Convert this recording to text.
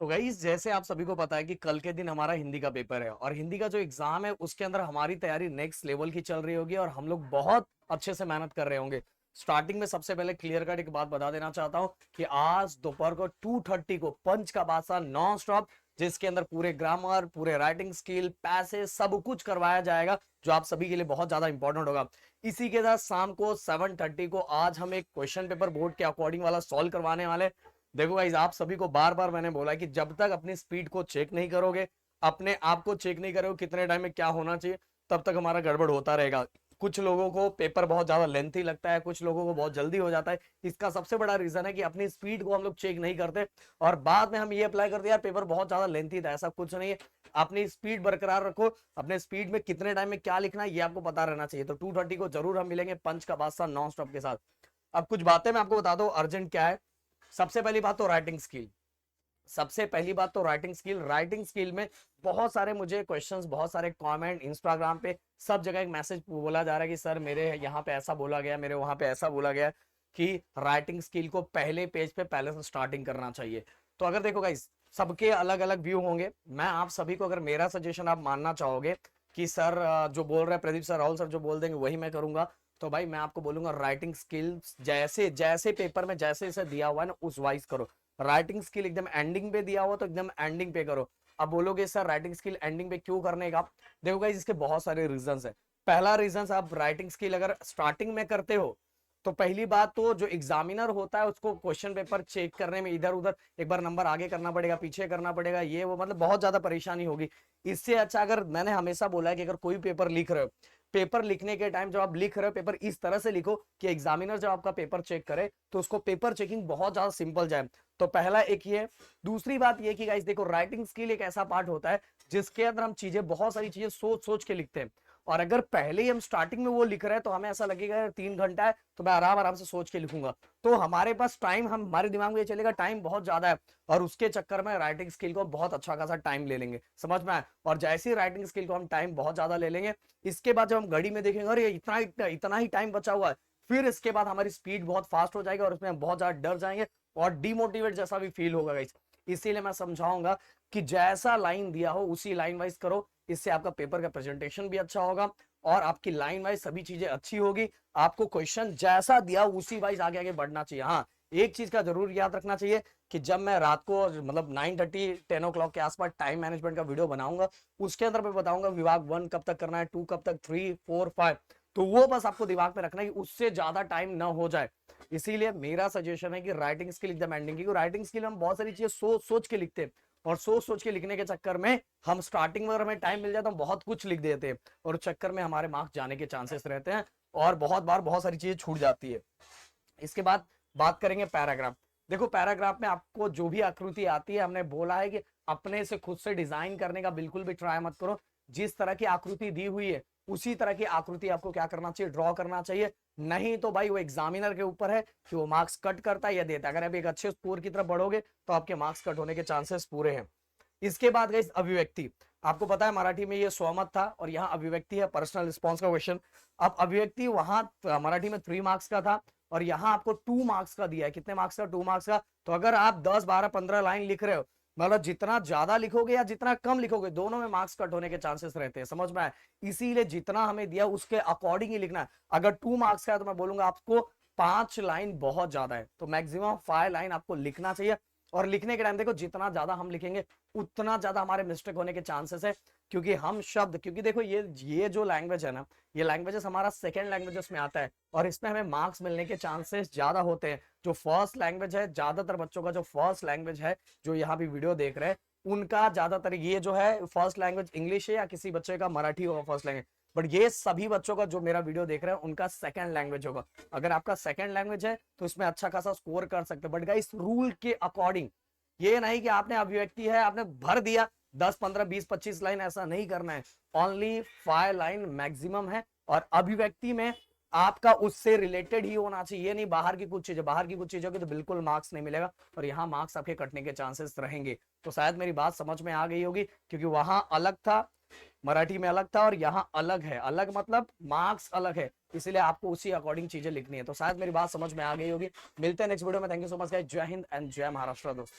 तो गाइस जैसे आप सभी को पता है कि कल के दिन हमारा हिंदी का पेपर है और हिंदी का जो एग्जाम है उसके अंदर हमारी तैयारी नेक्स्ट लेवल की चल रही होगी और हम लोग बहुत अच्छे से मेहनत कर रहे होंगे। स्टार्टिंग में सबसे पहले क्लियर कट एक बात बता देना चाहता हूं कि आज दोपहर को 2:30 को पंच का बादशाह नॉन स्टॉप, जिसके अंदर पूरे ग्रामर, पूरे राइटिंग स्किल, पैसे सब कुछ करवाया जाएगा, जो आप सभी के लिए बहुत ज्यादा इंपॉर्टेंट होगा। इसी के साथ शाम को 7:30 को आज हम एक क्वेश्चन पेपर बोर्ड के अकॉर्डिंग वाला सॉल्व करवाने वाले। देखो गाइस, आप सभी को बार बार मैंने बोला कि जब तक अपनी स्पीड को चेक नहीं करोगे, अपने आप को चेक नहीं करोगे कितने टाइम में क्या होना चाहिए, तब तक हमारा गड़बड़ होता रहेगा। कुछ लोगों को पेपर बहुत ज्यादा लेंथी लगता है, कुछ लोगों को बहुत जल्दी हो जाता है। इसका सबसे बड़ा रीजन है कि अपनी स्पीड को हम लोग चेक नहीं करते और बाद में हम ये अप्लाई करते हैं यार पेपर बहुत ज्यादा लेंथी था। ऐसा कुछ नहीं है, अपनी स्पीड बरकरार रखो। अपने स्पीड में कितने टाइम में क्या लिखना है ये आपको पता रहना चाहिए। तो 2:30 को जरूर हम मिलेंगे पंच का बादशाह नॉन स्टॉप के साथ। अब कुछ बातें मैं आपको बता दूं अर्जेंट क्या है। सबसे पहली बात तो राइटिंग स्किल। सबसे पहली बात तो राइटिंग स्किल में बहुत सारे मुझे क्वेश्चंस, बहुत सारे कमेंट इंस्टाग्राम पे सब जगह एक मैसेज बोला जा रहा है कि सर मेरे यहाँ पे ऐसा बोला गया, मेरे वहां पे ऐसा बोला गया कि राइटिंग स्किल को पहले पेज पे पहले से स्टार्टिंग करना चाहिए। तो अगर देखो गाइस, सबके अलग अलग व्यू होंगे। मैं आप सभी को अगर मेरा सजेशन आप मानना चाहोगे कि सर जो बोल रहे हैं प्रदीप सर, राहुल सर जो बोल देंगे वही मैं करूंगा, तो भाई मैं आपको बोलूंगा राइटिंग स्किल्स जैसे जैसे पेपर में जैसे जैसे दिया हुआ है ना उस वाइज करो। राइटिंग स्किल एकदम एंडिंग पे दिया हुआ तो एकदम एंडिंग पे करो। अब बोलोगे सर राइटिंग स्किल एंडिंग पे क्यों करने का? देखो गाइस, इसके बहुत सारे रीजंस है। पहला रीजन, आप राइटिंग स्किल अगर स्टार्टिंग में करते हो तो पहली बात तो जो एग्जामिनर होता है उसको क्वेश्चन पेपर चेक करने में इधर उधर एक बार नंबर आगे करना पड़ेगा, पीछे करना पड़ेगा, ये वो मतलब बहुत ज्यादा परेशानी होगी। इससे अच्छा, अगर मैंने हमेशा बोला है कि अगर कोई पेपर लिख रहे हो, पेपर लिखने के टाइम जब आप लिख रहे हो पेपर इस तरह से लिखो कि एग्जामिनर जब आपका पेपर चेक करे तो उसको पेपर चेकिंग बहुत ज्यादा सिंपल जाए। तो पहला एक ये। दूसरी बात ये कि गाइस देखो, राइटिंग स्किल एक ऐसा पार्ट होता है जिसके अंदर हम चीजें, बहुत सारी चीजें सोच सोच के लिखते हैं। और अगर पहले ही हम स्टार्टिंग में वो लिख रहे हैं तो हमें ऐसा लगेगा 3 घंटा है तो मैं आराम आराम से सोच के लिखूंगा, तो हमारे पास टाइम, हम हमारे दिमाग में ये चलेगा टाइम बहुत ज्यादा है और उसके चक्कर में राइटिंग स्किल को बहुत अच्छा खासा टाइम ले लेंगे। समझ में आए? और जैसे ही राइटिंग स्किल को हम टाइम बहुत ज्यादा ले लेंगे, इसके बाद जब हम घड़ी में देखेंगे अरे इतना इतना ही टाइम बचा हुआ है, फिर इसके बाद हमारी स्पीड बहुत फास्ट हो जाएगी और उसमें हम बहुत ज्यादा डर जाएंगे और डिमोटिवेट जैसा भी फील होगा गाइस। इसीलिए मैं समझाऊंगा कि जैसा लाइन दिया हो उसी लाइन वाइज करो। इससे आपका पेपर का प्रेजेंटेशन भी अच्छा होगा और आपकी लाइन वाइज सभी चीजें अच्छी होगी। आपको क्वेश्चन जैसा दिया उसी वाइज आगे आगे बढ़ना चाहिए। हाँ, एक चीज का जरूर याद रखना चाहिए कि जब मैं रात को मतलब 9:30 10 o'clock के आसपास टाइम मैनेजमेंट का वीडियो बनाऊंगा, उसके अंदर मैं बताऊंगा विभाग 1 कब तक करना है, 2 कब तक, 3 4 5। तो वो बस आपको दिमाग में रखना है कि उससे ज्यादा टाइम ना हो जाए। इसीलिए मेरा सजेशन है कि राइटिंग स्किल एकदम एंडिंग की। राइटिंग स्किल हम बहुत सारी चीजें सोच सोच के लिखते हैं और सोच सोच के लिखने के चक्कर में हम स्टार्टिंग में अगर हमें टाइम मिल जाए तो हम बहुत कुछ लिख देते हैं और चक्कर में हमारे मार्क्स जाने के चांसेस रहते हैं और बहुत बार बहुत सारी चीजें छूट जाती है। इसके बाद बात करेंगे पैराग्राफ। देखो पैराग्राफ में आपको जो भी आकृति आती है, हमने बोला है कि अपने से खुद से डिजाइन करने का बिल्कुल भी ट्राई मत करो। जिस तरह की आकृति दी हुई है उसी तरह की आकृति आपको क्या करना चाहिए, ड्रॉ करना चाहिए। नहीं तो भाई वो एग्जामिनर के ऊपर है कि वो मार्क्स कट करता है या देता है। अगर आप एक अच्छे स्कोर की तरफ बढ़ोगे तो आपके मार्क्स कट होने के चांसेस पूरे हैं। इसके बाद गई अभिव्यक्ति। आपको पता है मराठी में ये स्वमत था और यहाँ अभिव्यक्ति है, पर्सनल रिस्पॉन्स का क्वेश्चन। अब अभिव्यक्ति वहां मराठी में 3 मार्क्स का था और यहाँ आपको 2 मार्क्स का दिया है। कितने मार्क्स का? 2 मार्क्स का। तो अगर आप 10 12 15 लाइन लिख रहे हो, मतलब जितना ज्यादा लिखोगे या जितना कम लिखोगे दोनों में मार्क्स कट होने के चांसेस रहते हैं। समझ में आए? इसीलिए जितना हमें दिया उसके अकॉर्डिंग ही लिखना है। अगर 2 मार्क्स का है तो मैं बोलूंगा आपको 5 लाइन बहुत ज्यादा है, तो मैक्सिमम 5 लाइन आपको लिखना चाहिए। और लिखने के टाइम देखो जितना ज्यादा हम लिखेंगे उतना ज्यादा हमारे मिस्टेक होने के चांसेस है, क्योंकि हम शब्द, क्योंकि देखो ये जो लैंग्वेज है ना, ये लैंग्वेजेस हमारा सेकंड लैंग्वेजेस में आता है और इसमें हमें मार्क्स मिलने के चांसेस ज्यादा होते हैं। जो फर्स्ट लैंग्वेज है, ज्यादातर बच्चों का जो फर्स्ट लैंग्वेज है, जो यहाँ पे वीडियो देख रहे हैं उनका ज्यादातर ये जो है फर्स्ट लैंग्वेज इंग्लिश है या किसी बच्चे का मराठी होगा फर्स्ट लैंग्वेज। बट ये सभी बच्चों का जो मेरा वीडियो देख रहे हैं उनका सेकंड लैंग्वेज होगा। अगर आपका सेकंड लैंग्वेज है तो इसमें अच्छा खासा स्कोर कर सकते हैं। बट गाइस रूल के अकॉर्डिंग, ये नहीं कि आपने अभिव्यक्ति है आपने भर दिया 10 15 20 25 लाइन, ऐसा नहीं करना है। ओनली 5 लाइन मैक्सिमम है और अभिव्यक्ति में आपका उससे रिलेटेड ही होना चाहिए। ये नहीं बाहर की कुछ चीजें, बाहर की कुछ चीजों की तो बिल्कुल मार्क्स नहीं मिलेगा और यहाँ मार्क्स आपके कटने के चांसेस रहेंगे। तो शायद मेरी बात समझ में आ गई होगी, क्योंकि वहां अलग था, मराठी में अलग था और यहाँ अलग है। अलग मतलब मार्क्स अलग है, इसीलिए आपको उसी अकॉर्डिंग चीजें लिखनी है। तो शायद मेरी बात समझ में आ गई होगी। मिलते हैं नेक्स्ट वीडियो में। Thank you so much guys. जय हिंद एंड जय महाराष्ट्र दोस्त।